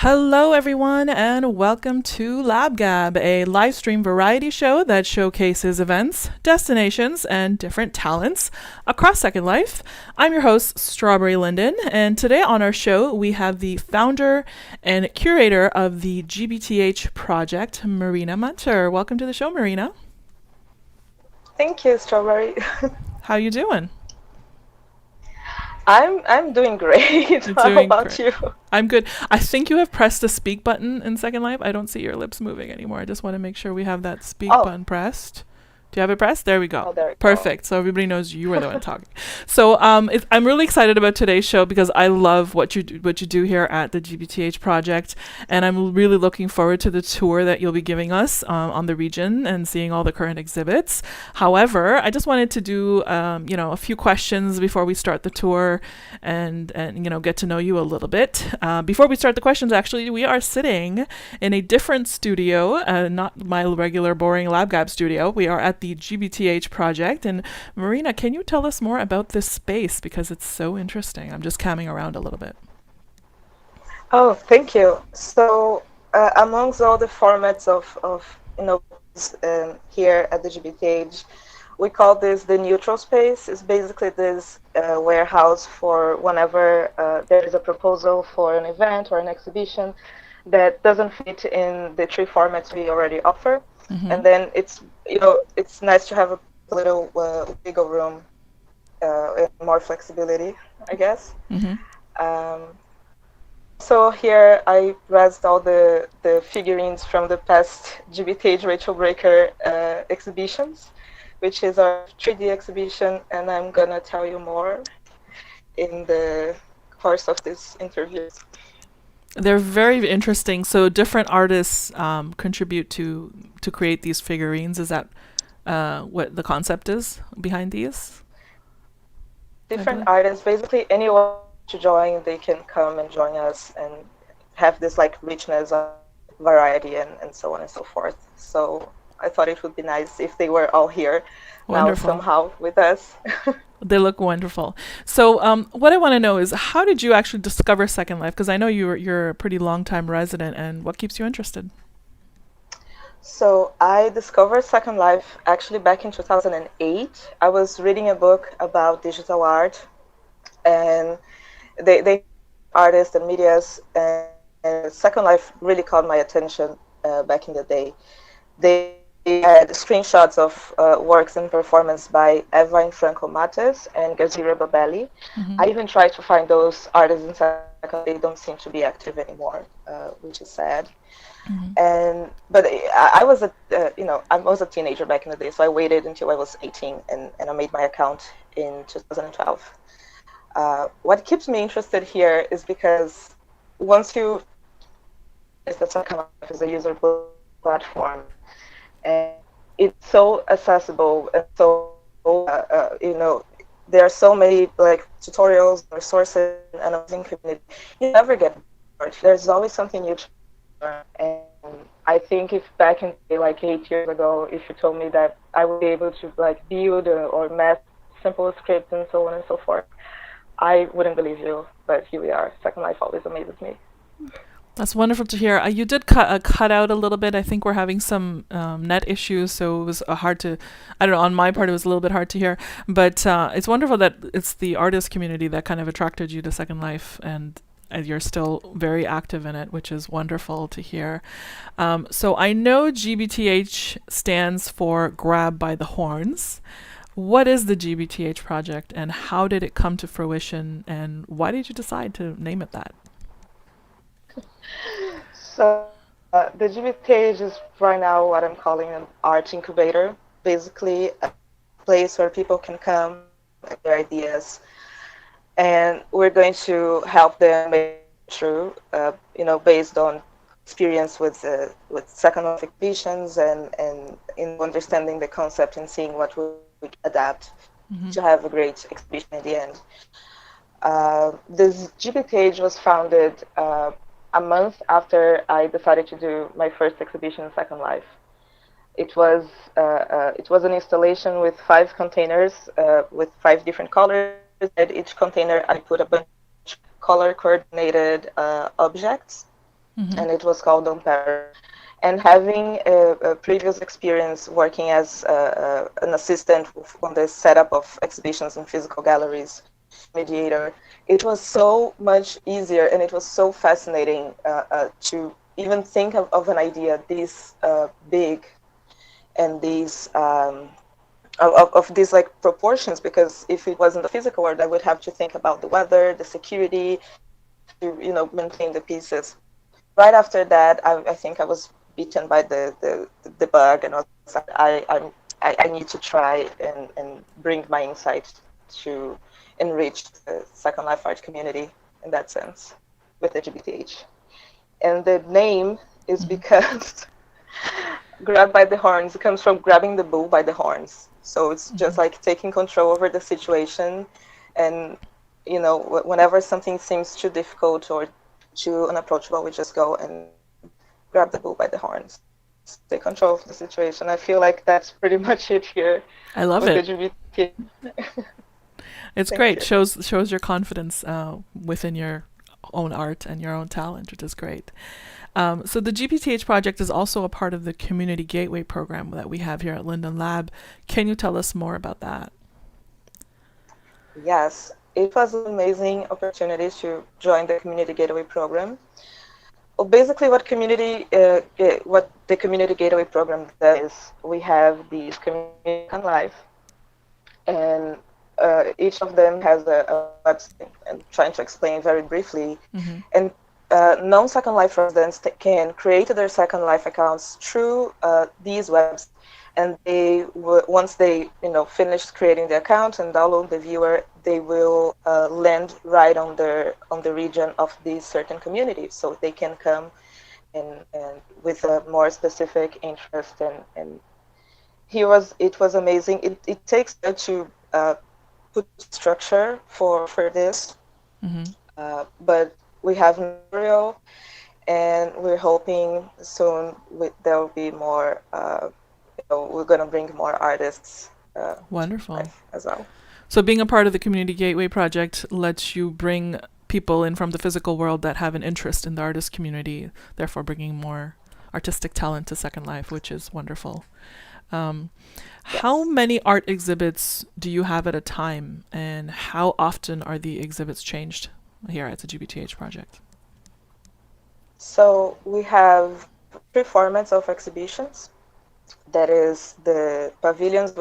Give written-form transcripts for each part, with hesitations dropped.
Hello, everyone, and welcome to LabGab, a live stream variety show that showcases events, destinations, and different talents across Second Life. I'm your host, Strawberry Linden, and today on our show we have the founder and curator of the GBTH Project, Marina Munter. Welcome to the show, Marina. Thank you, Strawberry. How you doing? I'm doing great. You're How doing about great. you? I'm good. I think you have pressed the speak button in Second Life. I don't see your lips moving anymore. I just want to make sure we have that speak Oh, button pressed. Do you have it pressed? There we go. oh, there we go. Perfect. So everybody knows you are the one talking. So I'm really excited about today's show because I love what you do here at the GBTH Project, and I'm really looking forward to the tour that you'll be giving us on the region and seeing all the current exhibits. However, I just wanted to do a few questions before we start the tour, and get to know you a little bit. Before we start the questions, actually, we are sitting in a different studio, not my regular boring LabGab studio. We are at the GBTH Project. And Marina, can you tell us more about this space because it's so interesting? I'm just camming around a little bit. Oh, thank you. So, amongst all the formats of here at the GBTH, we call this the neutral space. It's basically this warehouse for whenever there is a proposal for an event or an exhibition that doesn't fit in the three formats we already offer. Mm-hmm. And then it's nice to have a little wiggle room and more flexibility, I guess. Mm-hmm. So here I raised all the figurines from the past GBTH Rachel Breaker exhibitions, which is our 3D exhibition, and I'm gonna tell you more in the course of this interview. They're very interesting. So different artists contribute to create these figurines. Is that what the concept is behind these? Different artists, basically anyone to join, they can come and join us and have this like richness of variety and so on and so forth. So I thought it would be nice if they were all here Wonderful. now somehow with us. They look wonderful. So what I want to know is, how did you actually discover Second Life? Because I know you're a pretty long-time resident, and what keeps you interested? So I discovered Second Life actually back in 2008. I was reading a book about digital art, and they artists and medias, and Second Life really caught my attention back in the day. They had screenshots of works and performance by Eva and Franco Mates and Gazira Babelli. Mm-hmm. I even tried to find those artists in Second. They don't seem to be active anymore, which is sad. Mm-hmm. But I was I was a teenager back in the day, so I waited until I was 18 and I made my account in 2012. What keeps me interested here is because once you is that Second Life is a user platform, and it's so accessible and so there are so many like tutorials or sources and amazing community. You never get bored. There's always something new to learn. And I think if back in like 8 years ago, if you told me that I would be able to like build or math simple scripts and so on and so forth, I wouldn't believe you. But here we are. Second Life always amazes me. That's wonderful to hear. You did cut out a little bit. I think we're having some net issues, so it was hard to. I don't know. On my part, it was a little bit hard to hear. But it's wonderful that it's the artist community that kind of attracted you to Second Life, and you're still very active in it, which is wonderful to hear. So I know GBTH stands for Grab by the Horns. What is the GBTH project, and how did it come to fruition, and why did you decide to name it that? So the GBTH is right now what I'm calling an art incubator, basically a place where people can come with their ideas, and we're going to help them make it true, based on experience with Second Life exhibitions and in understanding the concept and seeing what we can adapt to have a great exhibition at the end. This GBTH was founded a month after I decided to do my first exhibition in Second Life. It was an installation with 5 containers with 5 different colors. At each container, I put a bunch of color-coordinated objects Mm-hmm. and it was called On Paris. And having a previous experience working as an assistant on the setup of exhibitions in physical galleries, mediator, it was so much easier and it was so fascinating to even think of an idea this big and these of these like proportions, because if it was in the physical world I would have to think about the weather, the security, to maintain the pieces. Right after that, I think I was bitten by the bug, and was like, I need to try and bring my insight to enrich the Second Life art community in that sense with the GBTH. And the name is Mm-hmm. because grab by the horns, it comes from grabbing the bull by the horns. So it's just Mm-hmm. like taking control over the situation, and whenever something seems too difficult or too unapproachable, we just go and grab the bull by the horns, take control of the situation. I feel like that's pretty much it here I love with the it. GBT. It's Thank great. you. Shows your confidence within your own art and your own talent, which is great. So the GBTH project is also a part of the Community Gateway program that we have here at Linden Lab. Can you tell us more about that? Yes, it was an amazing opportunity to join the Community Gateway program. Well, basically, what the Community Gateway program does is we have these community on life, and each of them has a website. And trying to explain very briefly, Mm-hmm. and non-Second Life residents can create their Second Life accounts through these webs, and once they finish creating the account and download the viewer, they will land right on the region of this certain community, so they can come and with a more specific interest. And it was amazing. It takes time to put structure for this, Mm-hmm. but we have material, and we're hoping soon there will be more. We're gonna bring more artists to Wonderful. life as well. So being a part of the Community Gateway project lets you bring people in from the physical world that have an interest in the artist community, therefore bringing more artistic talent to Second Life, which is wonderful. Um, how Yes. many art exhibits do you have at a time, and how often are the exhibits changed here at the GBTH project? So we have three formats of exhibitions. That is the pavilions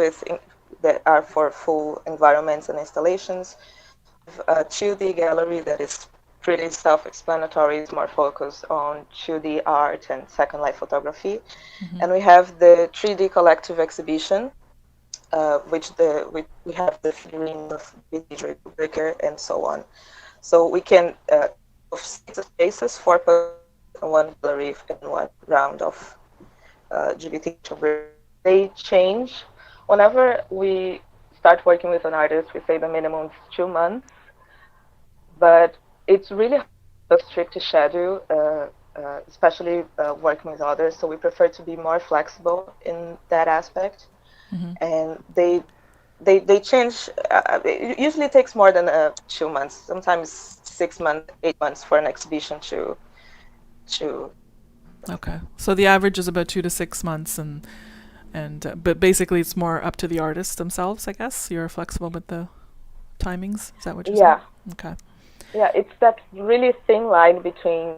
that are for full environments and installations. A 2D gallery that is pretty self-explanatory, is more focused on 2D art and Second Life photography. Mm-hmm. And we have the 3D collective exhibition, we have the figurines of vintage Republic and so on. So we can of six spaces, four pavilions, and one gallery and one round of GBTH. They change whenever we start working with an artist. We say the minimum is 2 months, but it's really a strict schedule, especially working with others. So we prefer to be more flexible in that aspect, Mm-hmm. and they change. It usually takes more than 2 months. Sometimes 6 months, 8 months for an exhibition to. Okay, so the average is about 2 to 6 months, and but basically it's more up to the artists themselves, I guess. You're flexible with the timings. Is that what you're saying? Yeah, Okay. yeah. It's that really thin line between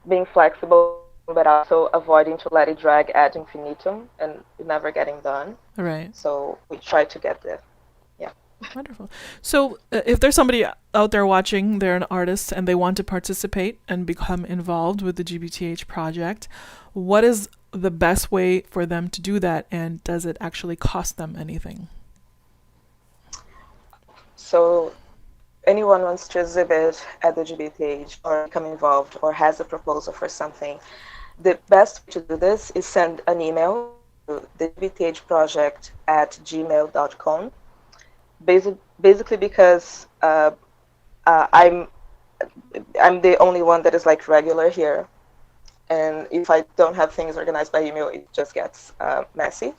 being flexible but also avoiding to let it drag ad infinitum and never getting done. All right. So we try to get there. Yeah. Wonderful. So, if there's somebody out there watching, they're an artist and they want to participate and become involved with the GBTH project, what is the best way for them to do that, and does it actually cost them anything? So anyone wants to exhibit at the GBTH or become involved or has a proposal for something, the best way to do this is send an email to the GBTH project at gmail.com. Basically because I'm the only one that is like regular here, and if I don't have things organized by email, it just gets messy.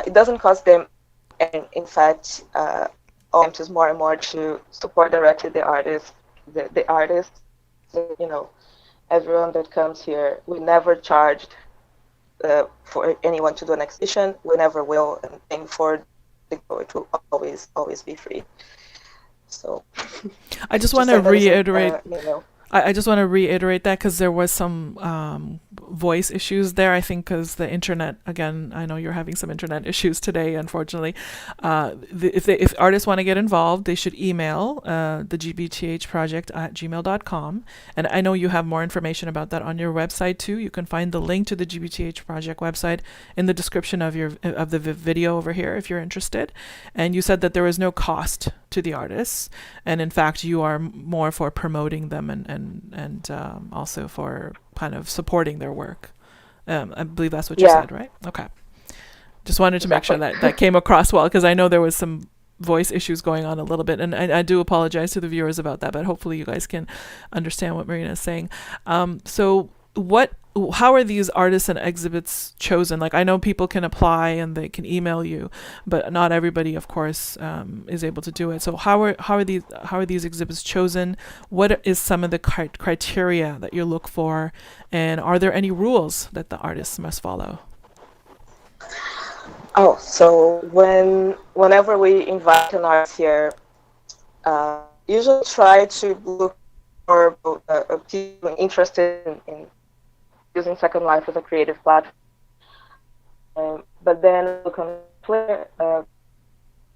It doesn't cost them, and in fact, attempt is more and more to support directly the artist, the artist, you know, everyone that comes here. We never charged for anyone to do an exhibition. We never will, and paying for the go, it will always be free. So I just want just to send us reiterate. an email. I just want to reiterate that because there was some voice issues there. I think because the internet, again, I know you're having some internet issues today, unfortunately. If artists want to get involved, they should email the GBTH Project at gmail.com. And I know you have more information about that on your website too. You can find the link to the GBTH Project website in the description of the video over here if you're interested. And you said that there is no cost to the artists, and in fact you are more for promoting them and also for kind of supporting their work. I believe that's what you said, right? Okay. Just wanted to make sure that came across well, because I know there was some voice issues going on a little bit, and I do apologize to the viewers about that, but hopefully you guys can understand what Marina is saying. So how are these artists and exhibits chosen? Like, I know people can apply and they can email you, but not everybody, of course, is able to do it. So how are these exhibits chosen? What is some of the criteria that you look for, and are there any rules that the artists must follow? Oh, so whenever we invite an artist here, usually try to look for people interested in using Second Life as a creative platform. But then look on Twitter,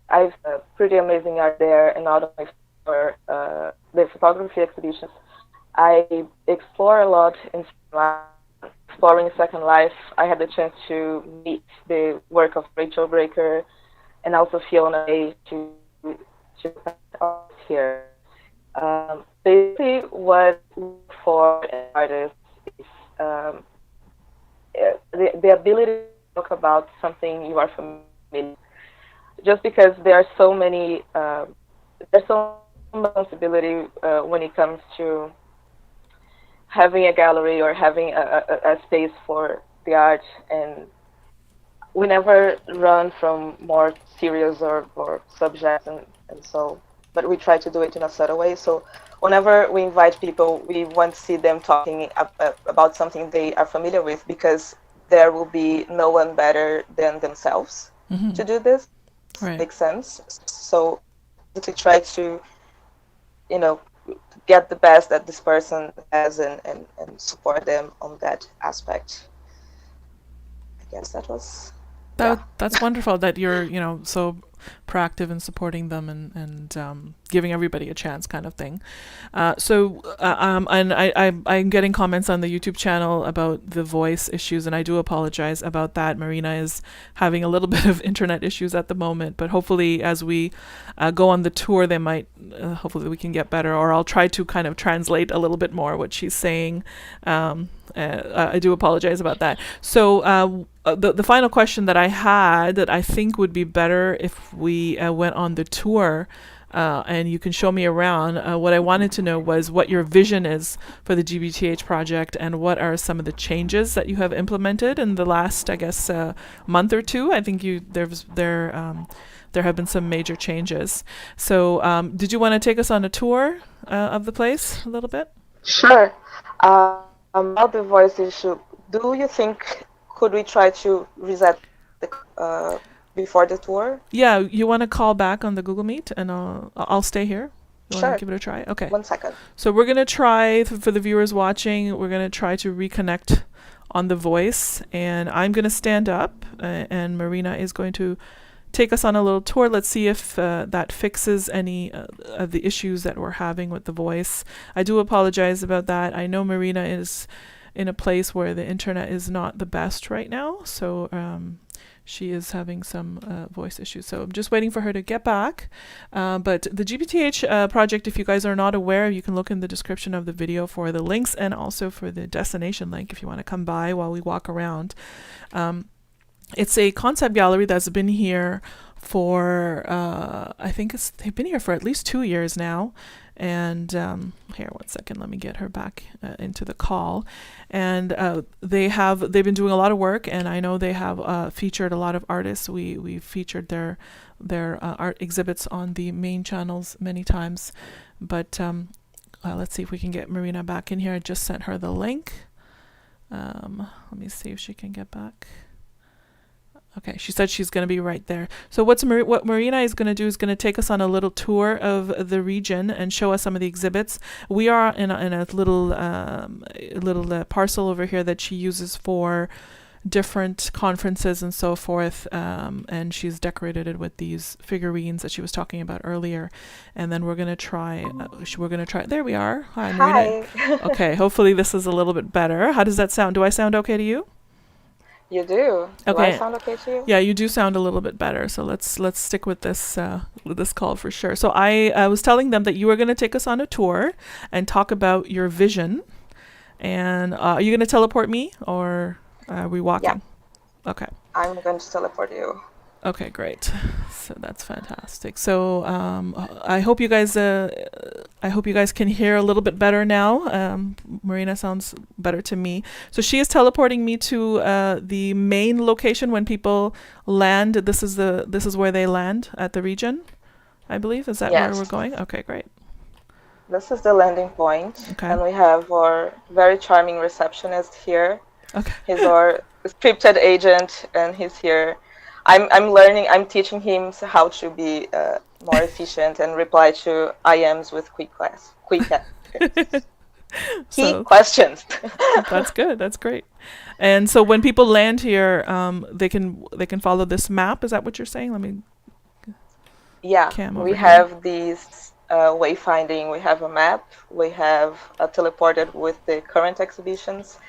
I have a pretty amazing art there, and not only for the photography exhibitions. I explore a lot in exploring Second Life. I had the chance to meet the work of Rachel Breaker and also Fiona A to art here. Basically, what we look for an artist is the ability to talk about something you are familiar with. Just because there are so many, there's so much responsibility when it comes to having a gallery or having a space for the art, and we never run from more serious or subjects, and so, but we try to do it in a subtle way. So whenever we invite people, we want to see them talking about something they are familiar with, because there will be no one better than themselves to do this. Right. Makes sense. So to try to, get the best that this person has and support them on that aspect. I guess that was... That's wonderful that you're, so proactive in supporting them and giving everybody a chance, kind of thing. And I'm getting comments on the YouTube channel about the voice issues, and I do apologize about that. Marina is having a little bit of internet issues at the moment, but hopefully as we go on the tour, they might, hopefully we can get better, or I'll try to kind of translate a little bit more what she's saying. I do apologize about that. So the final question that I had, that I think would be better if we went on the tour, and you can show me around. What I wanted to know was what your vision is for the GBTH project, and what are some of the changes that you have implemented in the last, I guess, month or two. I think there have been some major changes. So did you want to take us on a tour of the place a little bit? Sure. About the voice issue, do you think could we try to reset the before the tour? Yeah, you want to call back on the Google Meet, and I'll stay here. You Sure. want to give it a try? Okay. 1 second. So we're going to try, for the viewers watching, we're going to try to reconnect on the voice, and I'm going to stand up, and Marina is going to take us on a little tour. Let's see if that fixes any of the issues that we're having with the voice. I do apologize about that. I know Marina is in a place where the internet is not the best right now, so she is having some voice issues. So I'm just waiting for her to get back. But the GBTH project, if you guys are not aware, you can look in the description of the video for the links, and also for the destination link if you want to come by while we walk around. It's a concept gallery that's been here for, I think they've been here for at least 2 years now. And here, 1 second, let me get her back into the call. And they've been doing a lot of work, and I know they have featured a lot of artists. We featured their art exhibits on the main channels many times. But let's see if we can get Marina back in here. I just sent her the link. Let me see if she can get back. Okay, she said she's going to be right there. So what Marina is going to do is going to take us on a little tour of the region and show us some of the exhibits. We are in a little parcel over here that she uses for different conferences and so forth, and she's decorated it with these figurines that she was talking about earlier. And then we're going to try, there we are. Hi, Marina. Hi. Okay, hopefully this is a little bit better. How does that sound? Do I sound okay to you? You do. Do Okay. I sound okay to you? Yeah, you do sound a little bit better. So let's stick with this call for sure. So I was telling them that you were going to take us on a tour and talk about your vision. And are you going to teleport me, or are we walking? Yeah. Okay. I'm going to teleport you. Okay, great. So that's fantastic. So I hope you guys can hear a little bit better now. Marina sounds better to me. So she is teleporting me to the main location when people land. This is where they land at the region, I believe. Is that Yes. where we're going? Okay, great. This is the landing point, Okay. and we have our very charming receptionist here. Okay. He's our scripted agent, and he's here. I'm teaching him how to be more efficient and reply to IMs with quick questions. That's good. That's great. And so when people land here, they can follow this map. Is that what you're saying? Let me. Yeah, we have these wayfinding. We have a map. We have teleported with the current exhibitions.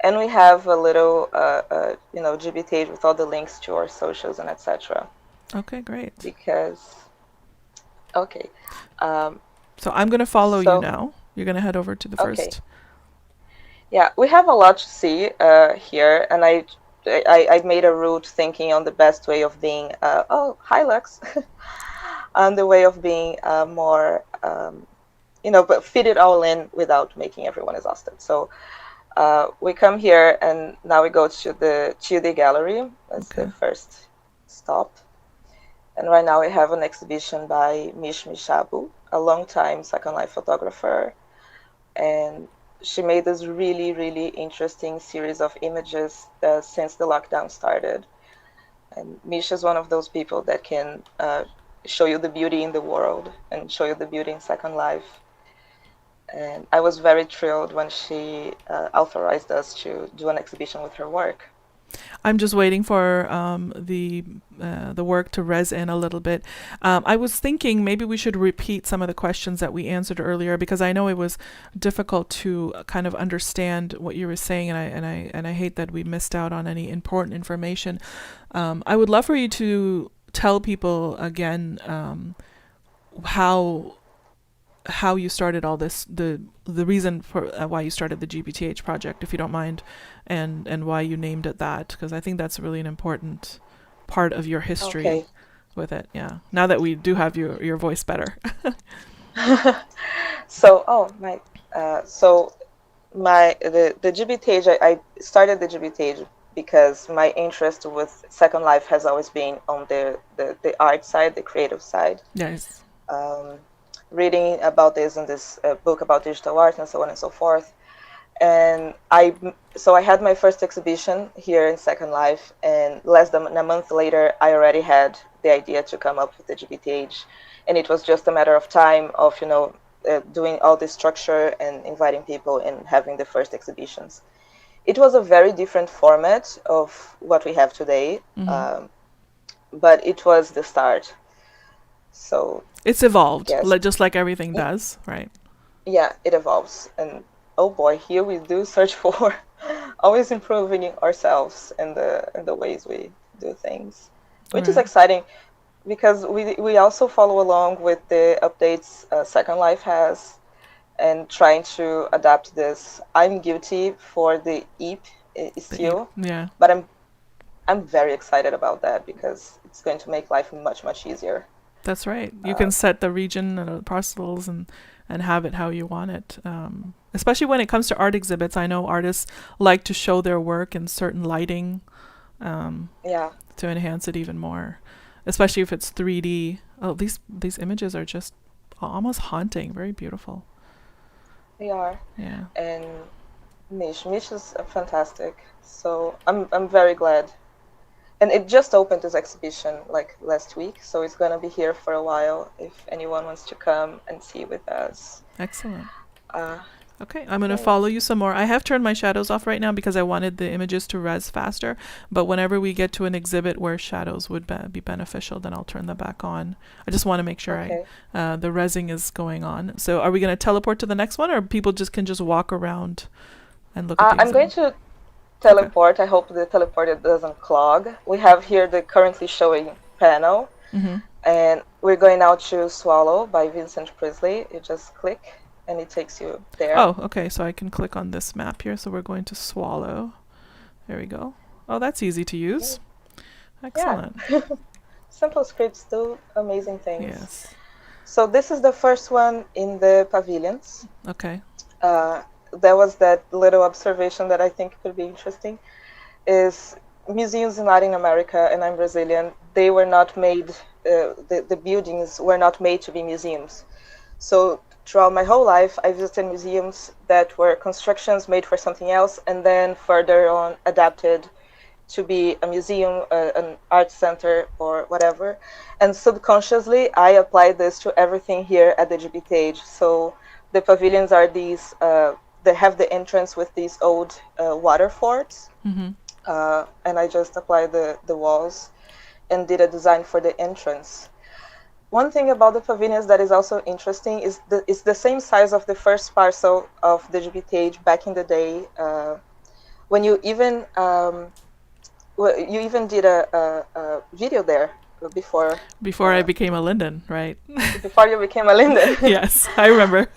And we have a little, GBTH with all the links to our socials and etc. Okay, great. Okay. So I'm going to follow you now. You're going to head over to the first. Yeah, we have a lot to see here, and I made a route thinking on the best way of being. Hi Lux. On the way of being more, but fit it all in without making everyone exhausted. So. We come here, and now we go to the Chile Gallery. That's the first stop. And right now we have an exhibition by Mish Mishabu, a long-time Second Life photographer. And she made this really, really interesting series of images since the lockdown started. And Mish is one of those people that can show you the beauty in the world and show you the beauty in Second Life. And I was very thrilled when she authorized us to do an exhibition with her work. I'm just waiting for the work to res in a little bit. I was thinking maybe we should repeat some of the questions that we answered earlier, because I know it was difficult to kind of understand what you were saying, and I hate that we missed out on any important information. I would love for you to tell people again how you started all this, the reason for why you started the GBTH project, if you don't mind, and why you named it that, because I think that's really an important part of your history with it. Yeah. Now that we do have your voice better. So the GBTH, I started the GBTH because my interest with Second Life has always been on the art side, the creative side. Yes. Reading about this in this book about digital art and so on and so forth. And I had my first exhibition here in Second Life, and less than a month later, I already had the idea to come up with the GBTH. And it was just a matter of time of, doing all this structure and inviting people and having the first exhibitions. It was a very different format of what we have today, but it was the start. So it's evolved, just like everything does, right? Yeah, it evolves. And oh boy, here we do search for always improving ourselves in the ways we do things, which is exciting, because we also follow along with the updates Second Life has, and trying to adapt this. I'm guilty for the EEP still, but I'm very excited about that, because it's going to make life much, much easier. That's right. You can set the region and the parcels and have it how you want it. Especially when it comes to art exhibits, I know artists like to show their work in certain lighting to enhance it even more. Especially if it's 3D. Oh, these images are just almost haunting, very beautiful. They are. Yeah. And Mish is fantastic. So I'm very glad. And it just opened this exhibition like last week, so it's gonna be here for a while if anyone wants to come and see with us. Excellent. Uh, Okay, I'm going to yeah, follow you some more. I have turned my shadows off right now because I wanted the images to res faster. But whenever we get to an exhibit where shadows would be beneficial, then I'll turn them back on. I just want to make sure okay. the resing is going on. So are we going to teleport to the next one, or people can just walk around and look at the I'm going exhibit? to teleport. I hope the teleporter doesn't clog. We have here the currently showing panel, and we're going now to Swallow by Vincent Priestley. You just click, and it takes you there. Oh, okay. So I can click on this map here. So we're going to Swallow. There we go. Oh, that's easy to use. Excellent. Yeah. Simple scripts do amazing things. Yes. So this is the first one in the pavilions. Okay. There was that little observation that I think could be interesting, is museums in Latin America, and I'm Brazilian, they were not made, the buildings were not made to be museums. So throughout my whole life, I visited museums that were constructions made for something else, and then further on adapted to be a museum, an art center, or whatever. And subconsciously, I applied this to everything here at the GBTH. So the pavilions are these, they have the entrance with these old water forts. And I just applied the walls and did a design for the entrance. One thing about the pavilions that is also interesting is it's the same size of the first parcel of the GBTH back in the day, when you even did a video there before. Before I became a Linden, right? Before you became a Linden. Yes, I remember.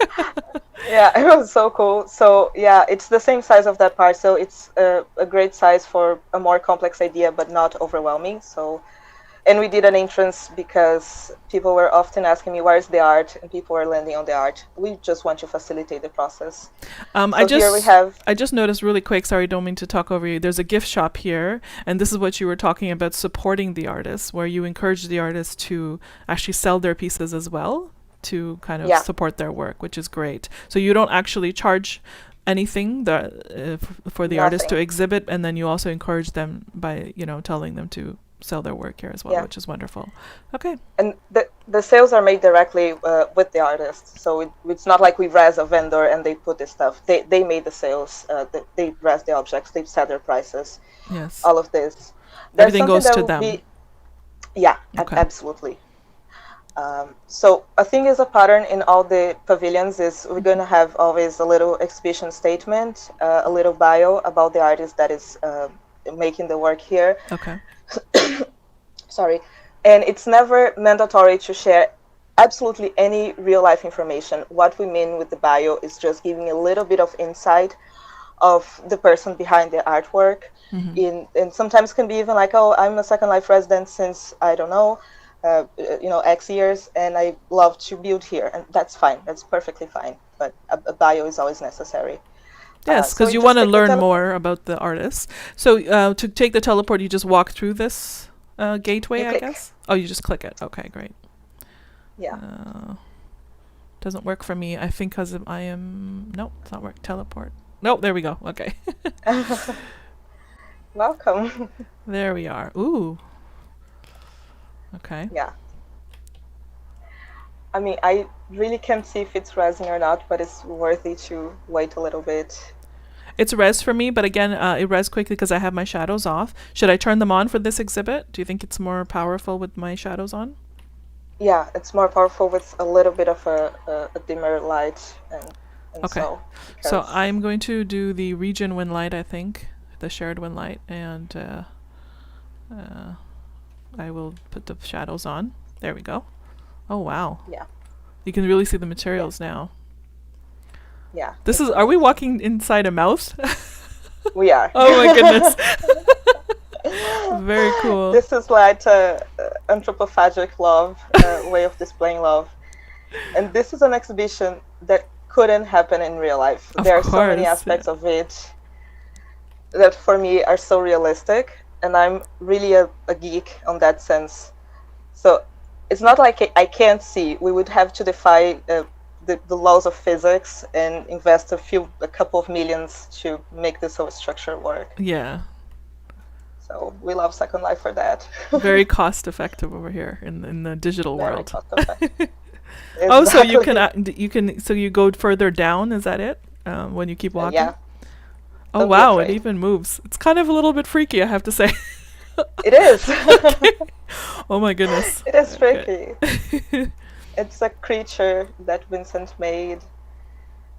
Yeah, it was so cool. So yeah, it's the same size of that parcel. It's a great size for a more complex idea, but not overwhelming. So, and we did an entrance because people were often asking me, where's the art? And people were landing on the art. We just want to facilitate the process. Here we have... I just noticed really quick, sorry, don't mean to talk over you. There's a gift shop here, and this is what you were talking about, supporting the artists, where you encourage the artists to actually sell their pieces as well, to kind of support their work, which is great. So you don't actually charge anything for the artist to exhibit, and then you also encourage them by, telling them to sell their work here as well, which is wonderful. Okay. And the sales are made directly with the artist, so it's not like we res a vendor and they put the stuff. They made the sales, they res the objects, they set their prices. Yes. All of this. Everything goes to them. Absolutely. So a thing is a pattern in all the pavilions is we're going to have always a little exhibition statement, a little bio about the artist that is making the work here. Okay. Sorry. And it's never mandatory to share absolutely any real life information. What we mean with the bio is just giving a little bit of insight of the person behind the artwork. And sometimes can be even like, oh, I'm a Second Life resident since, I don't know, X years, and I love to build here. And that's fine. That's perfectly fine. But a bio is always necessary. Yes, because you want to learn more about the artist. So to take the teleport, you just walk through this gateway, I guess? Oh, you just click it. Okay, great. Yeah. Doesn't work for me, I think, because I am... Nope, it's not work. Teleport. Nope, there we go. Okay. Welcome. There we are. Ooh. Okay. Yeah. I mean, I really can't see if it's resing or not, but it's worthy to wait a little bit. It's res for me, but again, it res quickly because I have my shadows off. Should I turn them on for this exhibit? Do you think it's more powerful with my shadows on? Yeah, it's more powerful with a little bit of a dimmer light. And okay. So I'm going to do the region wind light, I think, the shared wind light, and I will put the shadows on. There we go. Oh, wow. Yeah. You can really see the materials now. Yeah. Are we walking inside a mouth? We are. Oh my goodness. Very cool. This is like anthropophagic love, way of displaying love. And this is an exhibition that couldn't happen in real life. There are so many aspects of it that for me are so realistic, and I'm really a geek on that sense. So it's not like I can't see. We would have to defy the laws of physics and invest a couple of millions to make this whole structure work. Yeah. So we love Second Life for that. Very cost effective over here in the digital Very world. cost effective. Oh, so you Exactly. can so you go further down, is that it? When you keep walking? Yeah. Oh Don't be wow, it afraid. even moves. It's kind of a little bit freaky, I have to say. It is. Oh my goodness. It is Okay. tricky. It's a creature that Vincent made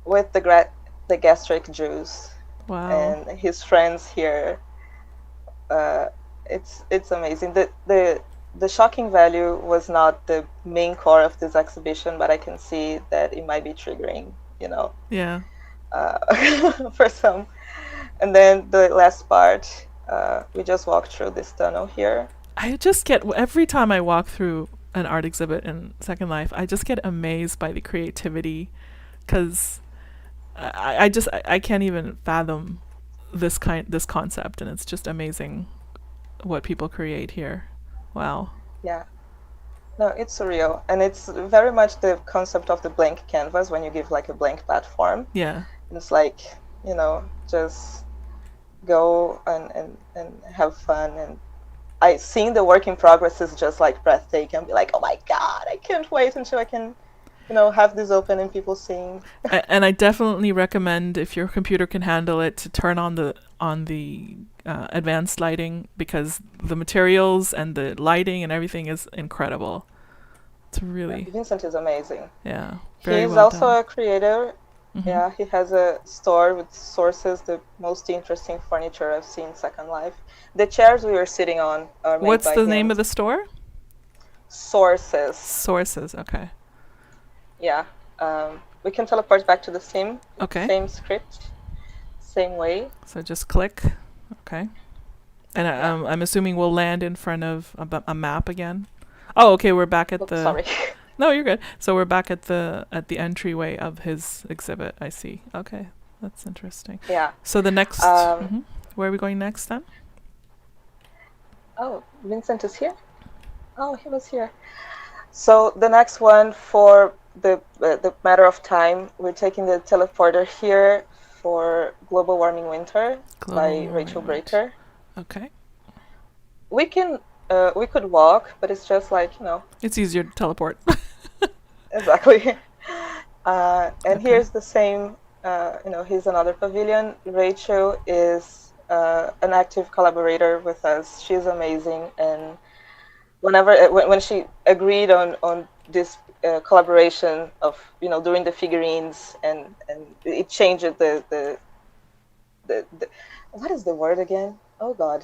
with the gastric juice, Wow. and his friends here. Uh, it's amazing. The shocking value was not the main core of this exhibition, but I can see that it might be triggering, you know, Yeah. for some. And then the last part, we just walked through this tunnel here. I just get every time I walk through an art exhibit in Second Life, I just get amazed by the creativity, because I can't even fathom this concept, and it's just amazing what people create here. Wow. Yeah. No, it's surreal. And it's very much the concept of the blank canvas when you give like a blank platform. Yeah. It's like, you know, just go and have fun. And seeing the work in progress is just like breathtaking. I'll be like, oh my God, I can't wait until I can, you know, have this open and people seeing. And I definitely recommend, if your computer can handle it, to turn on the advanced lighting, because the materials and the lighting and everything is incredible. It's really, Vincent is amazing. yeah, very He's well also done. a creator. Mhm. Yeah, he has a store with sources, the most interesting furniture I've seen in Second Life. The chairs we were sitting on are made What's by the name him. of the store? Sources. Sources. Okay. Yeah. We can teleport back to the sim. Okay. Same script, same way. So just click. Okay. And Yeah. I'm assuming we'll land in front of a map again. Oh, okay. We're back at Oops, the. sorry. No, you're good. So we're back at the entryway of his exhibit. I see. Okay, that's interesting. Yeah. So the next. Where are we going next then? Oh, Vincent is here? Oh, he was here. So the next one, for the matter of time, we're taking the teleporter here for Global Warming Winter by Rachel Breaker. Okay. We could walk, but it's just like, you know. It's easier to teleport. Exactly. And Okay. here's the same, you know, here's another pavilion. Rachel is an active collaborator with us. She's amazing. And when she agreed on this collaboration of, you know, doing the figurines, and it changed the what is the word again? Oh God.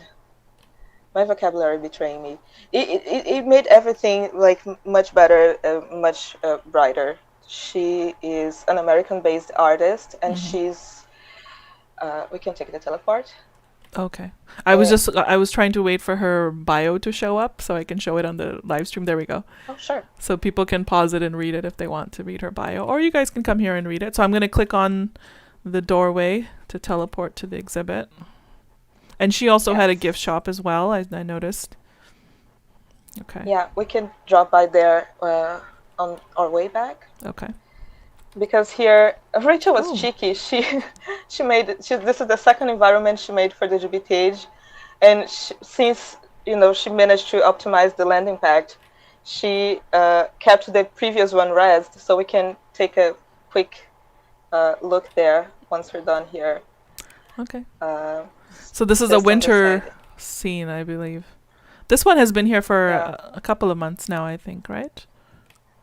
My vocabulary betraying me. It made everything like much better, much brighter. She is an American-based artist, and she's. We can take the teleport. Okay. I was trying to wait for her bio to show up so I can show it on the live stream. There we go. Oh, sure. So people can pause it and read it if they want to read her bio, or you guys can come here and read it. So I'm going to click on the doorway to teleport to the exhibit. And she also had a gift shop as well, I noticed. Okay. Yeah, we can drop by there on our way back. Okay. Because here, Rachel was cheeky. This is the second environment she made for the GBTH, and since, you know, she managed to optimize the landing pad, she kept the previous one rezzed, so we can take a quick look there once we're done here. Okay. So this is a winter scene, I believe. This one has been here for a couple of months now, I think, right?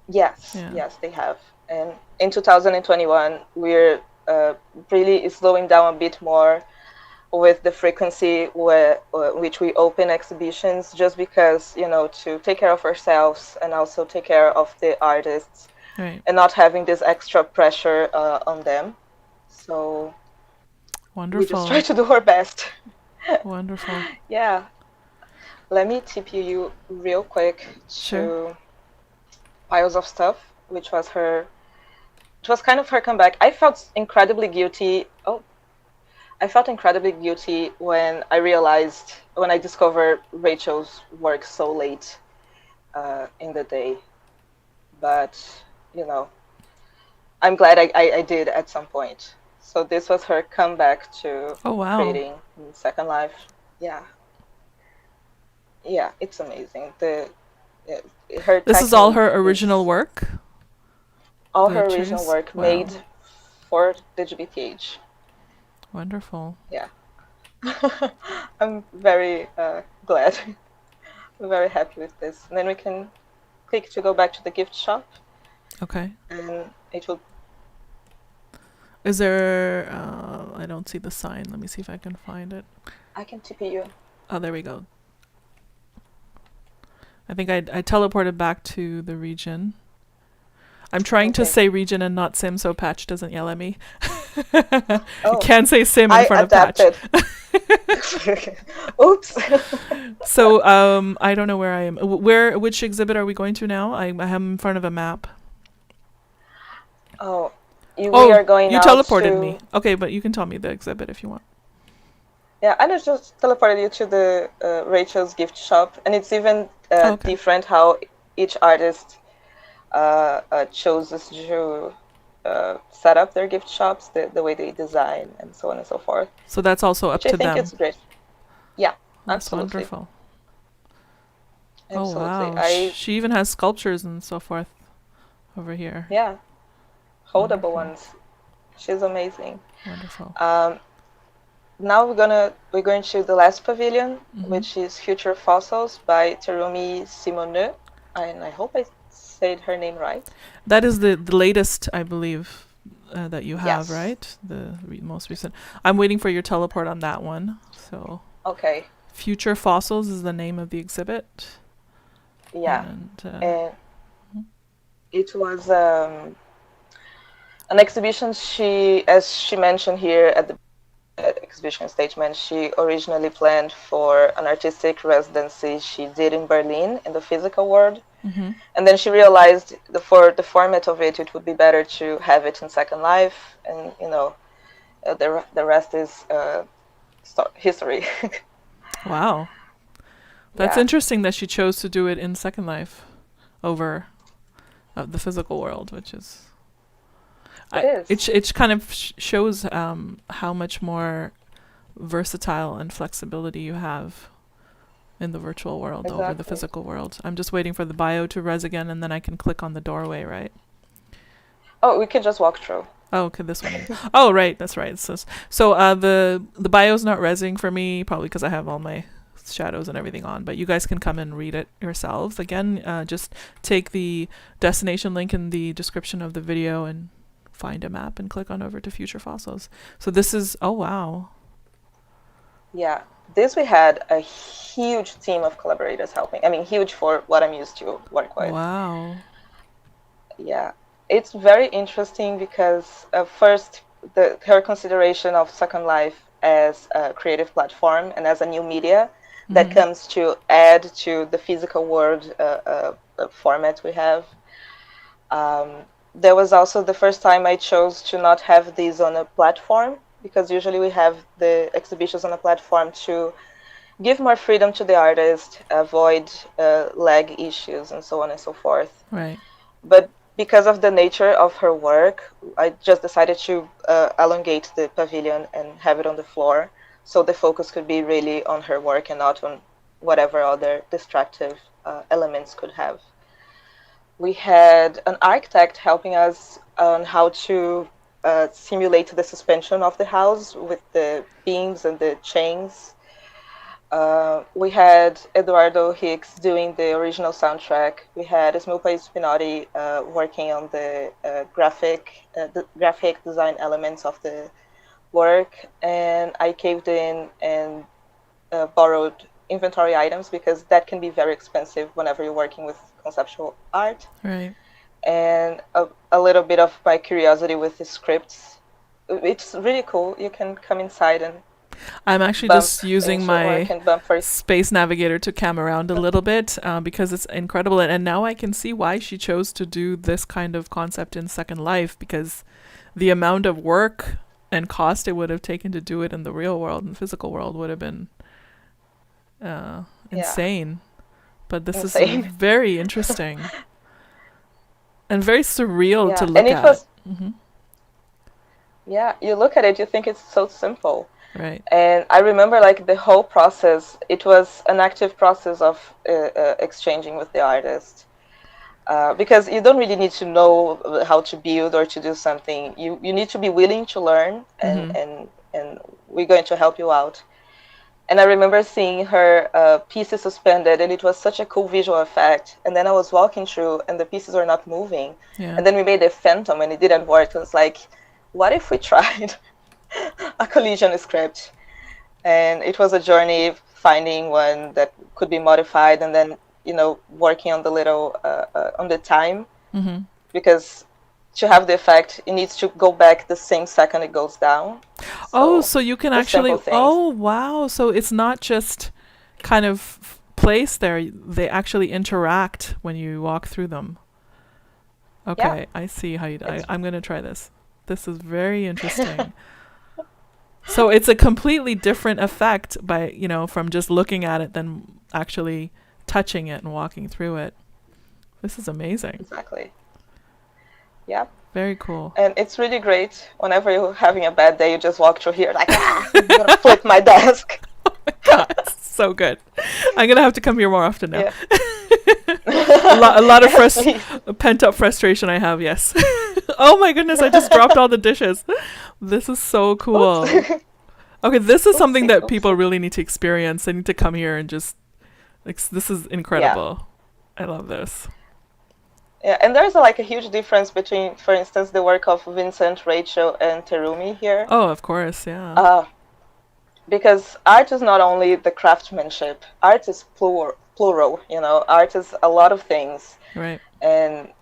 Yes, yes, they have. And in 2021, we're really slowing down a bit more with the frequency which we open exhibitions, just because, you know, to take care of ourselves and also take care of the artists, right, and not having this extra pressure on them. So wonderful. We just try to do our best. Wonderful. Yeah. Let me tip you real quick to Piles of Stuff, which was kind of her comeback. I felt incredibly guilty. I felt incredibly guilty when I discovered Rachel's work so late in the day. But, you know, I'm glad I did at some point. So this was her comeback to Oh, wow. creating Second Life. Yeah, yeah, it's amazing. Her This is all technique her original is work? all The her original trees? work Wow. made for the GBTH. Wonderful. Yeah, I'm very glad. I'm very happy with this. And then we can click to go back to the gift shop, Okay. and it will. Is there... I don't see the sign. Let me see if I can find it. I can TP you. Oh, there we go. I think I teleported back to the region. I'm trying to Okay. say region and not sim, so Patch doesn't yell at me. Oh, You can't say sim in I front of Patch. adapted. Oops. So I don't know where I am. Which exhibit are we going to now? I am in front of a map. Oh, we Oh, are going you now teleported to. me. Okay, but you can tell me the exhibit if you want. Yeah, I just teleported you to the Rachel's gift shop, and it's even Oh, okay. different how each artist chooses to set up their gift shops, the way they design, and so on and so forth. So that's also up Which I to think them. is great. Yeah, That's absolutely, wonderful. Oh, absolutely. wow. She even has sculptures and so forth over here. Yeah, holdable Wonderful. ones. She's amazing. Wonderful. Now we're going to the last pavilion, Mhm. which is Future Fossils by Terumi Simoneux, and I hope I said her name right. That is the latest, I believe, that you have, Yes. right? The most recent. I'm waiting for your teleport on that one. So, Okay. Future Fossils is the name of the exhibit. Yeah. And And it was an exhibition as she mentioned here at the exhibition statement, she originally planned for an artistic residency she did in Berlin in the physical world. mhm. And then she realized for the format of it would be better to have it in Second Life, and the rest is history. Wow. That's Yeah, interesting that she chose to do it in Second Life over the physical world, which is it is. it kind of shows how much more versatile and flexibility you have in the virtual world over the Exactly. physical world. I'm just waiting for the bio to res again, and then I can click on the doorway, right? Oh, we can just walk through. Oh, okay, this one. Oh, right, that's right. So the bio's not resing for me, probably because I have all my shadows and everything on. But you guys can come and read it yourselves. Again, just take the destination link in the description of the video and find a map and click on over to Future Fossils. So this is, oh wow. Yeah, this we had a huge team of collaborators helping. I mean, huge for what I'm used to work with. Wow. Yeah, it's very interesting because first, her consideration of Second Life as a creative platform and as a new media that comes to add to the physical world format we have. There was also the first time I chose to not have these on a platform, because usually we have the exhibitions on a platform to give more freedom to the artist, avoid lag issues, and so on and so forth. Right. But because of the nature of her work, I just decided to elongate the pavilion and have it on the floor, so the focus could be really on her work and not on whatever other distractive elements could have. We had an architect helping us on how to simulate the suspension of the house with the beams and the chains. We had Eduardo Hicks doing the original soundtrack. We had Smilpa Spinotti working on the graphic design elements of the work, and I caved in and borrowed inventory items, because that can be very expensive whenever you're working with conceptual art. Right. And a little bit of my curiosity with the scripts. It's really cool. You can come inside and I'm actually bump just using into, or I my can bump for Space Navigator to cam around a little bit because it's incredible. And now I can see why she chose to do this kind of concept in Second Life, because the amount of work and cost it would have taken to do it in the real world and physical world would have been insane. But this is insane. very interesting and very surreal Yeah, to and look it at. was Yeah, you look at it, you think it's so simple. Right. And I remember like the whole process, it was an active process of exchanging with the artist. Because you don't really need to know how to build or to do something. You need to be willing to learn, and we're going to help you out. And I remember seeing her pieces suspended, and it was such a cool visual effect. And then I was walking through, and the pieces were not moving. Yeah. And then we made a phantom, and it didn't work. It was like, what if we tried a collision script? And it was a journey finding one that could be modified, and then working on the little on the time, because to have the effect, it needs to go back the same second it goes down. So you can actually. Oh wow! So it's not just kind of placed there; they actually interact when you walk through them. Okay, yeah. I see how you. I'm going to try this. This is very interesting. So it's a completely different effect from just looking at it than actually touching it and walking through it. This is amazing. Exactly. Yep. Very cool. And it's really great. Whenever you're having a bad day, you just walk through here like, I'm going to flip my desk. Oh my God, it's so good. I'm going to have to come here more often now. Yeah. a lot of pent-up frustration I have, yes. Oh my goodness, I just dropped all the dishes. This is so cool. Okay, this is something that people really need to experience. They need to come here and just, this is incredible. Yeah. I love this. Yeah, and there's a huge difference between, for instance, the work of Vincent, Rachel, and Terumi here. Oh, of course, yeah. Because art is not only the craftsmanship. Art is plural, art is a lot of things. Right. And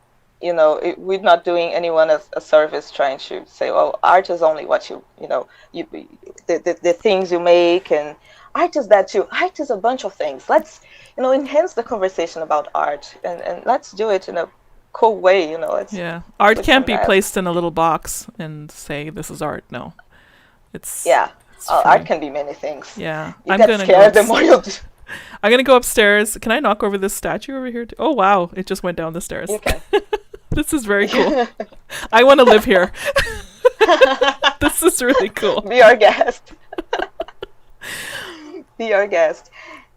we're not doing anyone a service trying to say, well, art is only what the things you make, and art is that too. Art is a bunch of things. Let's enhance the conversation about art, and let's do it in a cool way. Art can't be placed in a little box and say this is art. No, it's art can be many things. Yeah, you get scared the more you do. I'm gonna go upstairs. Can I knock over this statue over here? Oh wow, it just went down the stairs. You can. This is very cool. I want to live here. This is really cool. Be our guest. Be our guest.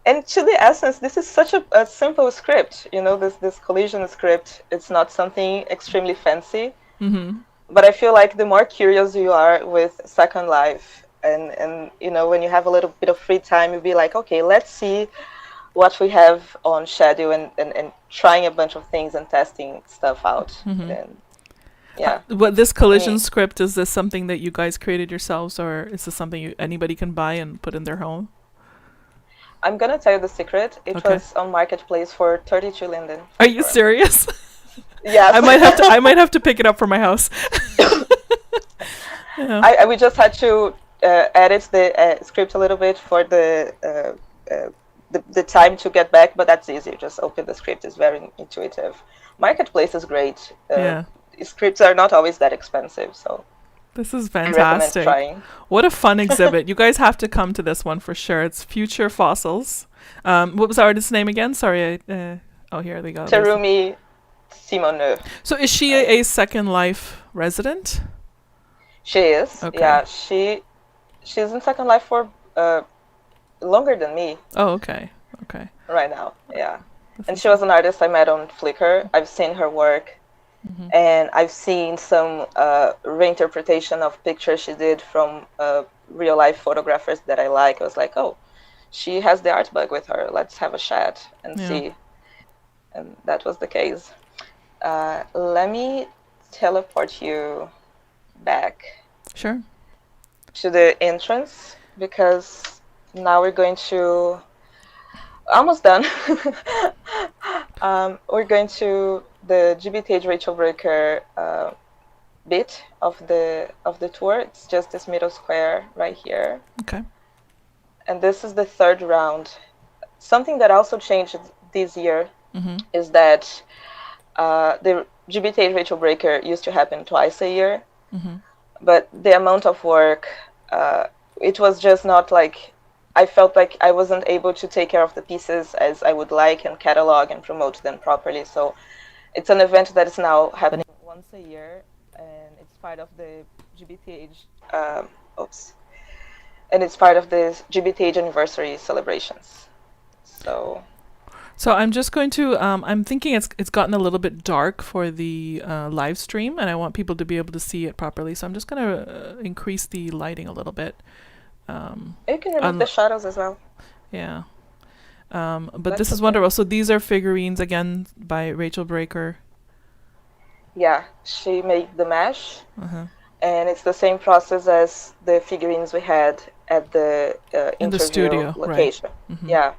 And to the essence, this is such a simple script. This collision script. It's not something extremely fancy. But I feel like the more curious you are with Second Life, and when you have a little bit of free time, you'll be like, okay, let's see what we have on schedule, and trying a bunch of things and testing stuff out. And, yeah. What this collision script, is this something that you guys created yourselves, or is this something anybody can buy and put in their home? I'm gonna tell you the secret. It was on Marketplace for 32 Linden. Are you serious? Yes. I might have to pick it up for my house. Yeah. We just had to edit the script a little bit for the time to get back, but that's easy. Just open the script. It's very intuitive. Marketplace is great. Scripts are not always that expensive, so this is fantastic. I recommend trying. What a fun exhibit. You guys have to come to this one for sure. It's Future Fossils. What was the artist's name again? Sorry. Here we go. Terumi Simoneux. So is she a Second Life resident? She is. Okay. Yeah, she's in Second Life for longer than me. Oh, okay. Right now, yeah. And she was an artist I met on Flickr. I've seen her work, and I've seen some reinterpretation of pictures she did from real life photographers that I like. I was like, oh, she has the art bug with her. Let's have a chat and see. And that was the case. Let me teleport you back. Sure. To the entrance, because now we're going to almost done. We're going to the GBTH Rachel Breaker bit of the tour. It's just this middle square right here. Okay. And this is the third round. Something that also changed this year is that the GBTH Rachel Breaker used to happen twice a year, but the amount of work, it was just not like, I felt like I wasn't able to take care of the pieces as I would like and catalog and promote them properly. So it's an event that is now happening once a year, and part of the GBTH. Oops. And it's part of the GBTH anniversary celebrations. So I'm just going to. I'm thinking it's gotten a little bit dark for the live stream, and I want people to be able to see it properly. So I'm just going to increase the lighting a little bit. You can remove the shadows as well. Yeah. But this is wonderful. So these are figurines again by Rachel Breaker. Yeah, she made the mesh, and it's the same process as the figurines we had at the in the studio location. Right. Yeah,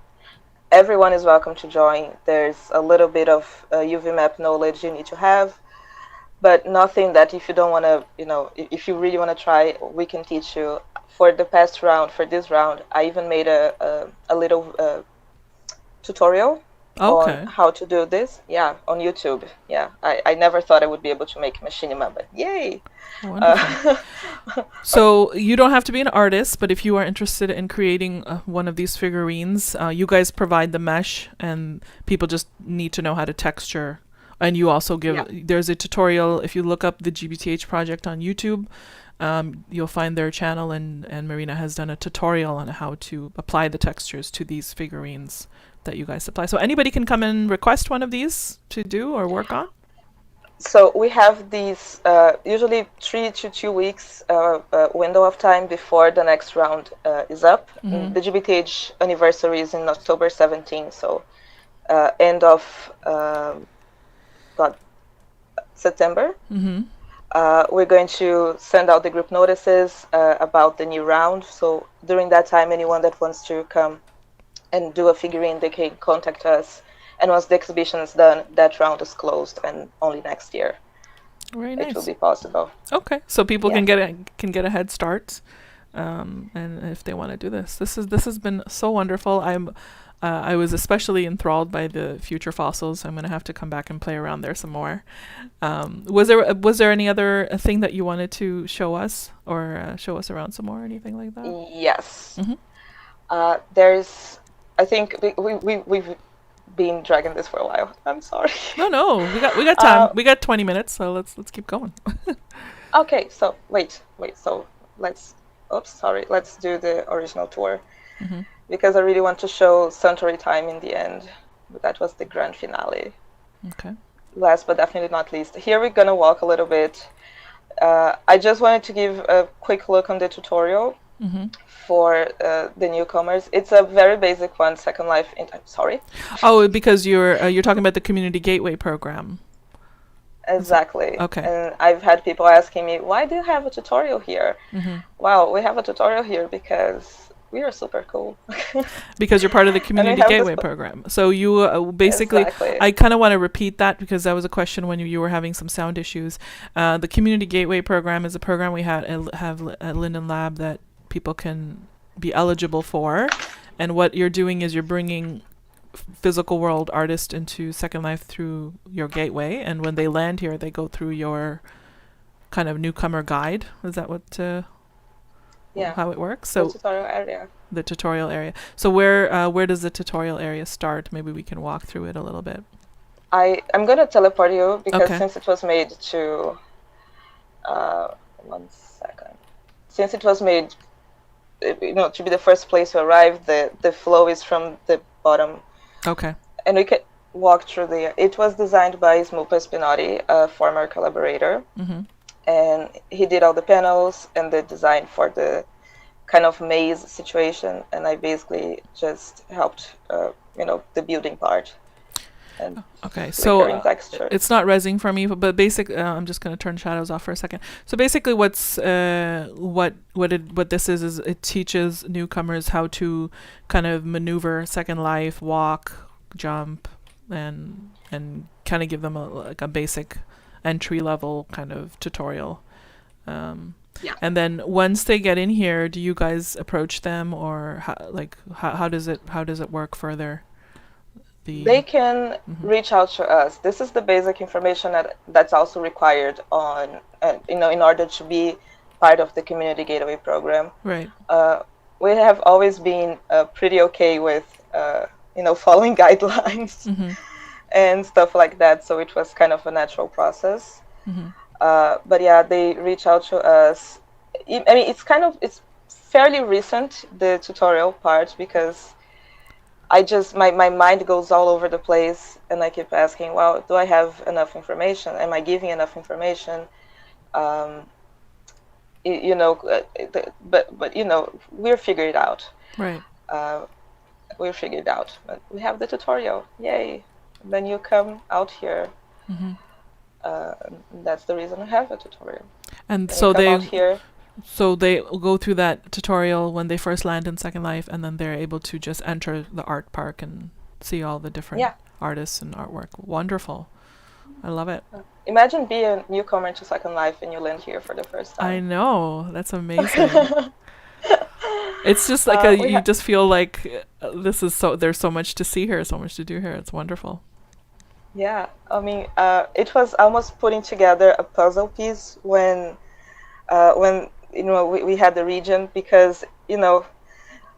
everyone is welcome to join. There's a little bit of UV map knowledge you need to have, but nothing that if you don't want to, if you really want to try, we can teach you. For the past round, for this round, I even made a little tutorial on how to do this. Yeah, on YouTube. Yeah, I never thought I would be able to make machinima, but yay! Wonderful. So you don't have to be an artist, but if you are interested in creating one of these figurines, you guys provide the mesh, and people just need to know how to texture. And you also give. There's a tutorial. If you look up the GBTH project on YouTube, you'll find their channel, and Marina has done a tutorial on how to apply the textures to these figurines that you guys supply. So anybody can come and request one of these to do or work on? So we have these usually 3 to 2 weeks window of time before the next round is up. The GBTH anniversary is in October 17, so end of September. We're going to send out the group notices about the new round. So during that time, anyone that wants to come and do a figurine, they can contact us. And once the exhibition is done, that round is closed, and only next year it will be possible. Okay, so people can get a head start, and if they want to do this has been so wonderful. I was especially enthralled by the future fossils. I'm going to have to come back and play around there some more. Was there any other thing that you wanted to show us, or show us around some more, or anything like that? Yes. There's, I think we've been dragging this for a while. I'm sorry. No, we got time. We got 20 minutes, so let's keep going. Okay, so wait. So let's do the original tour. Because I really want to show Suntory Time in the end. But that was the grand finale. Okay. Last but definitely not least, here we're gonna walk a little bit. I just wanted to give a quick look on the tutorial for the newcomers. It's a very basic one, Second Life. Sorry. Oh, because you're talking about the Community Gateway program. Exactly. Okay. And I've had people asking me, why do you have a tutorial here? Well, we have a tutorial here because we are super cool. Because you're part of the Community Gateway program. So you basically, I kind of want to repeat that because that was a question when you were having some sound issues. The Community Gateway program is a program we have at Linden Lab that people can be eligible for. And what you're doing is you're bringing physical world artists into Second Life through your gateway. And when they land here, they go through your kind of newcomer guide. Is that what... how it works? So the tutorial area. So where does the tutorial area start? Maybe we can walk through it a little bit. I'm gonna teleport you because since it was made to 1 second. Since it was made to be the first place to arrive, the flow is from the bottom. Okay. And we can walk through there. It was designed by Smupa Spinotti, a former collaborator. And he did all the panels and the design for the kind of maze situation, and I basically just helped, the building part. And okay, so it's not rezzing for me, but basically, I'm just going to turn shadows off for a second. So basically, what this is it teaches newcomers how to kind of maneuver Second Life, walk, jump, and kind of give them a basic entry level kind of tutorial. And then once they get in here, do you guys approach them, or how does it work further? They can reach out to us. This is the basic information that's also required on in order to be part of the Community Gateway program. Right. We have always been pretty okay with following guidelines and stuff like that, so it was kind of a natural process. But yeah, they reach out to us. I mean, it's fairly recent, the tutorial part, because my mind goes all over the place, and I keep asking, well, do I have enough information? Am I giving enough information? Um, you know, but you know, we'll figure it out. Right. Uh, we'll figure it out. But we have the tutorial, yay! Then you come out here. Mm-hmm. That's the reason we have a tutorial. And Then so you come they out here. so they go through that tutorial when they first land in Second Life, and then they're able to just enter the art park and see all the different Yeah. artists and artwork. Wonderful. I love it. Imagine being a newcomer to Second Life and you land here for the first time. I know. That's amazing. It's just like you just feel like this is there's so much to see here, so much to do here. It's wonderful. Yeah, I mean, it was almost putting together a puzzle piece when you know we had the region, because you know,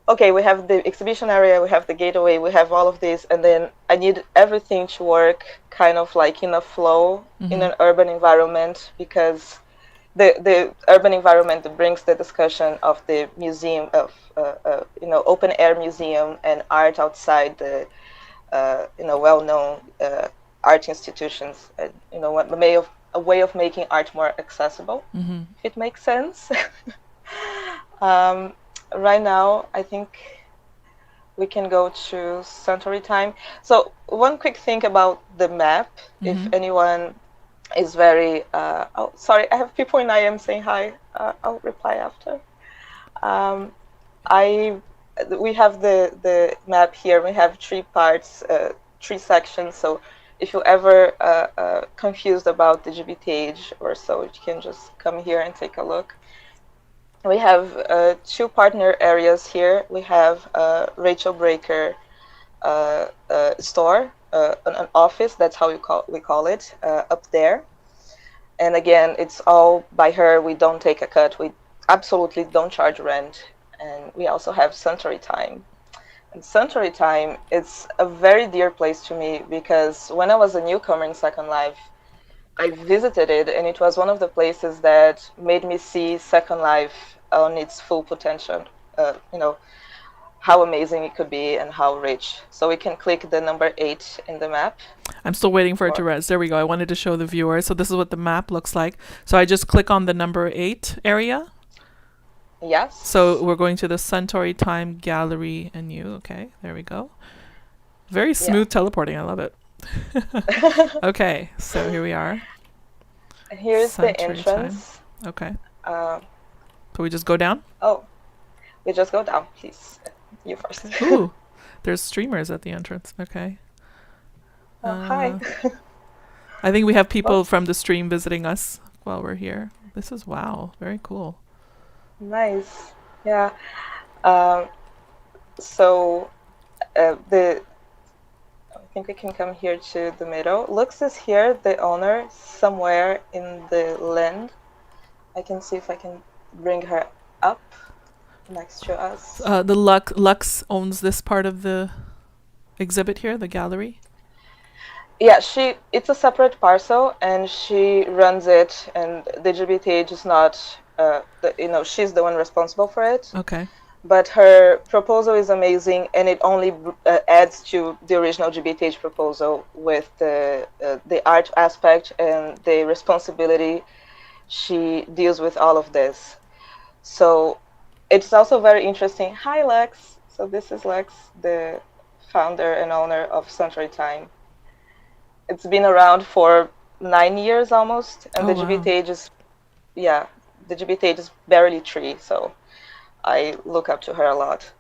okay, we have the exhibition area, we have the gateway, we have all of this, and then I need everything to work kind of like in a flow, in an urban environment, because the urban environment brings the discussion of the museum of you know, open air museum and art outside the you know, well-known art institutions. You know, a way of making art more accessible, if it makes sense. Right now, I think we can go to Suntory time. So one quick thing about the map, if anyone is very, oh, sorry, I have people in IM saying hi. I'll reply after. We have the map here. We have 3 parts, 3 sections. So if you're ever confused about the GBTH or so, you can just come here and take a look. We have 2 partner areas here. We have Rachel Breaker store, an office, that's how we call it, up there. And again, it's all by her. We don't take a cut. We absolutely don't charge rent. And we also have Suntory time. And Suntory time, it's a very dear place to me, because when I was a newcomer in Second Life, I visited it, and it was one of the places that made me see Second Life on its full potential. You know, how amazing it could be and how rich. So we can click the number 8 in the map. I'm still waiting for it to res. There we go. I wanted to show the viewers. So this is what the map looks like. So I just click on the number 8 area. Yes. So we're going to the Suntory Time Gallery and you. Okay, there we go. Very smooth teleporting. I love it. Okay, so here we are. Here's Suntory the entrance. Time. Okay. So we just go down? Oh, we just go down, please. You first. Okay. Ooh, there's streamers at the entrance. Okay. Hi. I think we have people from the stream visiting us while we're here. This is wow, very cool. Nice. Yeah. So I think we can come here to the middle. Lux is here, the owner, somewhere in the land. I can see if I can bring her up next to us. The Lux owns this part of the exhibit here, the gallery. Yeah, it's a separate parcel, and she runs it, and the GBTH is not, you know, she's the one responsible for it. Okay. But her proposal is amazing, and it only adds to the original GBTH proposal with the art aspect and the responsibility. She deals with all of this. So it's also very interesting. Hi, Lex. So this is Lex, the founder and owner of Suntory Time. It's been around for 9 years almost, and the GBTH is, yeah, the GBTH is barely 3, so I look up to her a lot.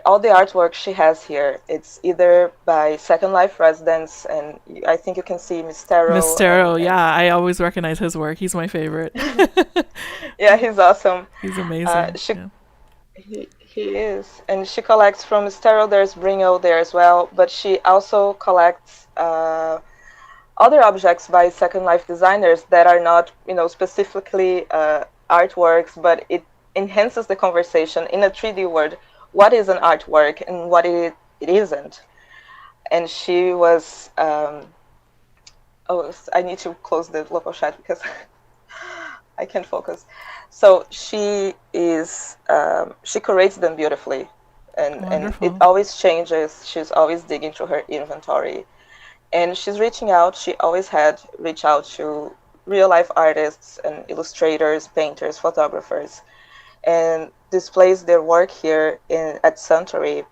All the artwork she has here, it's either by Second Life residents, and I think you can see Mistero. Mistero, yeah, I always recognize his work. He's my favorite. Yeah, he's awesome. He's amazing. He is. And she collects from Mistero. There's Bringo there as well, but she also collects other objects by Second Life designers that are not, you know, specifically artworks, but it enhances the conversation in a 3D world. What is an artwork and what it isn't? And she was Oh, I need to close the local chat because I can't focus. So she curates them beautifully, and it Wonderful. always changes. She's always digging through her inventory, and she's reaching out. She always had reach out to real life artists and illustrators, painters, photographers, and displays their work here in at Suntory.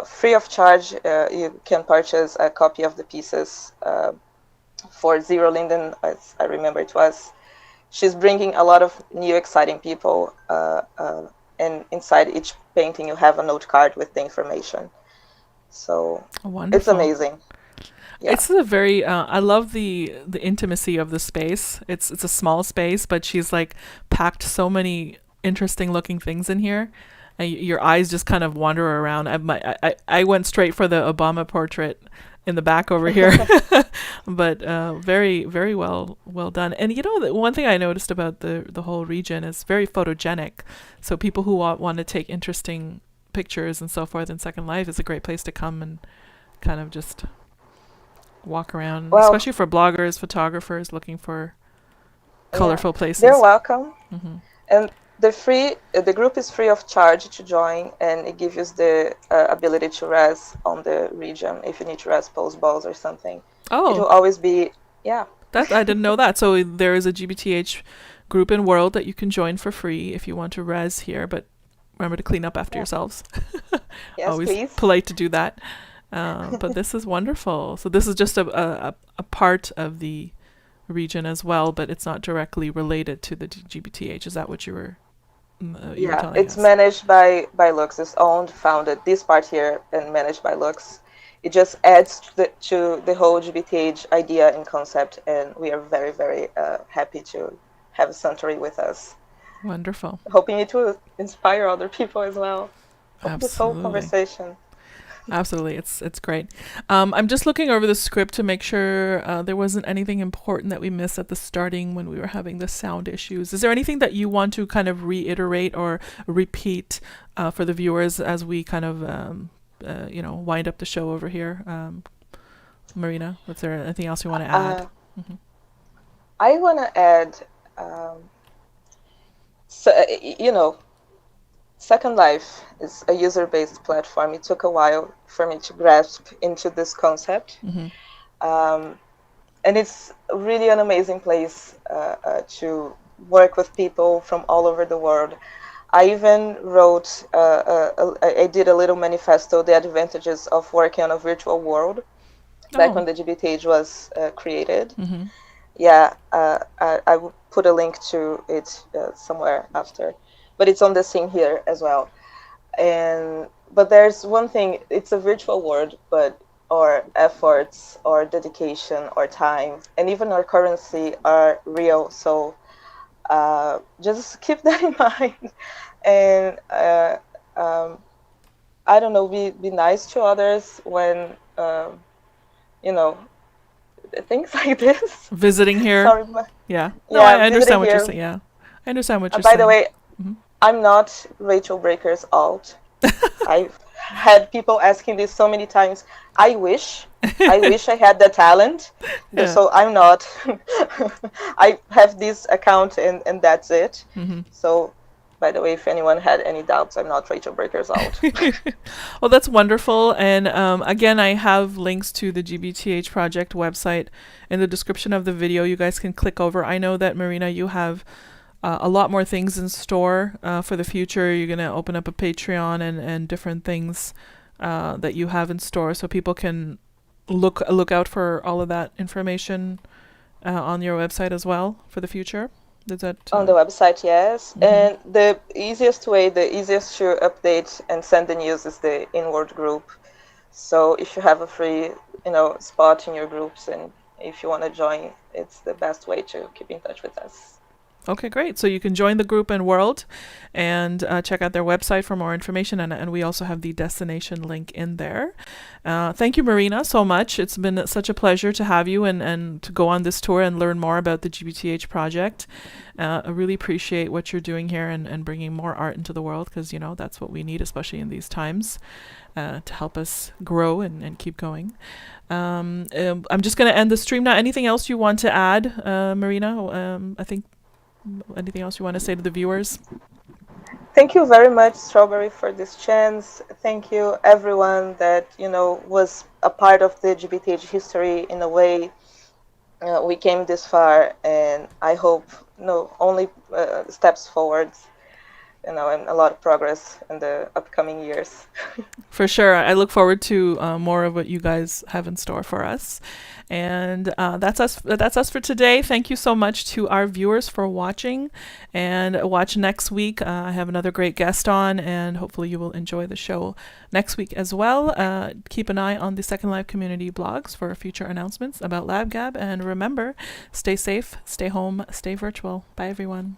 Free of charge, you can purchase a copy of the pieces for Zero Linden, as I remember it was. She's bringing a lot of new, exciting people, and inside each painting you have a note card with the information. So it's Wonderful. amazing. Yeah. It's a very I love the intimacy of the space. It's a small space, but she's like packed so many interesting looking things in here. And your eyes just kind of wander around. I went straight for the Obama portrait in the back over here, but very very well done. And you know, the one thing I noticed about the whole region is very photogenic. So people who want to take interesting pictures and so forth in Second Life is a great place to come and kind of just walk around, Well, especially for bloggers, photographers looking for yeah, colorful they're places. welcome. Hmm. And the group is free of charge to join, and it gives you the ability to res on the region if you need to res post balls or something. It will Oh, always be, yeah. that I didn't know that. So there is a GBTH group in World that you can join for free if you want to res here, but remember to clean up after Yeah. yourselves. Yes, Always please. polite to do that. But this is wonderful. So this is just a part of the region as well, but it's not directly related to the GBTH. Is that what you were Yeah, telling it's us? managed by Lux. It's owned, founded, this part here, and managed by Lux. It just adds to the whole GBTH idea and concept, and we are very, very happy to have Suntory with us. Wonderful. Hoping it will inspire other people as well. Hope this whole Absolutely. conversation. Absolutely, it's great. I'm just looking over the script to make sure there wasn't anything important that we missed at the starting when we were having the sound issues. Is there anything that you want to kind of reiterate or repeat for the viewers as we kind of wind up the show over here? Marina, was there anything else you want to add? Uh, Hmm. I want to add, um, so, you know, Second Life is a user-based platform. It took a while for me to grasp into this concept. Hmm. Um, and it's really an amazing place to work with people from all over the world. I even wrote, I did a little manifesto, the advantages of working on a virtual world, back Oh. when the GBTH was created. Hmm. Yeah, I will put a link to it somewhere after, but it's on the scene here as well. And but there's one thing, it's a virtual world, but our efforts, our dedication, our time, and even our currency are real. So just keep that in mind, and um, I don't know, be nice to others when you know things like this. Visiting here. Sorry, but Yeah. No, yeah, I visiting understand what you're here. saying. Yeah, I understand what you're By the saying. way, Hmm. I'm not Rachel Breaker's alt. I've had people asking this so many times. I wish, I wish I had the talent. Yeah. So I'm not. I have this account and that's it. Hmm. So, by the way, if anyone had any doubts, I'm not Rachel Breaker's alt. Well, that's wonderful. And again, I have links to the GBTH Project website in the description of the video. You guys can click over. I know that, Marina, you have a lot more things in store for the future. You're going to open up a Patreon and different things that you have in store, so people can look out for all of that information on your website as well for the future. Is that On the website, yes. mhm. And the easiest way, the easiest to update and send the news is the inward group. So if you have a free, spot in your groups, and if you want to join, it's the best way to keep in touch with us. Okay, great. So you can join the group and world and check out their website for more information. And we also have the destination link in there. Thank you, Marina, so much. It's been such a pleasure to have you and to go on this tour and learn more about the GBTH project. I really appreciate what you're doing here and bringing more art into the world, because, you know, that's what we need, especially in these times, to help us grow and keep going. I'm just going to end the stream now. Anything else you want to add, Marina? I think anything else you want to say to the viewers? Thank you very much, Strawberry, for this chance. Thank you, everyone that, you know, was a part of the GBTH history in a way. We came this far, and I hope, you know, only steps forward, you know, and a lot of progress in the upcoming years. For sure. I look forward to more of what you guys have in store for us. And that's us for today. Thank you so much to our viewers for watching. And watch next week. I have another great guest on, and hopefully you will enjoy the show next week as well. Keep an eye on the Second Life community blogs for future announcements about LabGab. And remember, stay safe, stay home, stay virtual. Bye, everyone.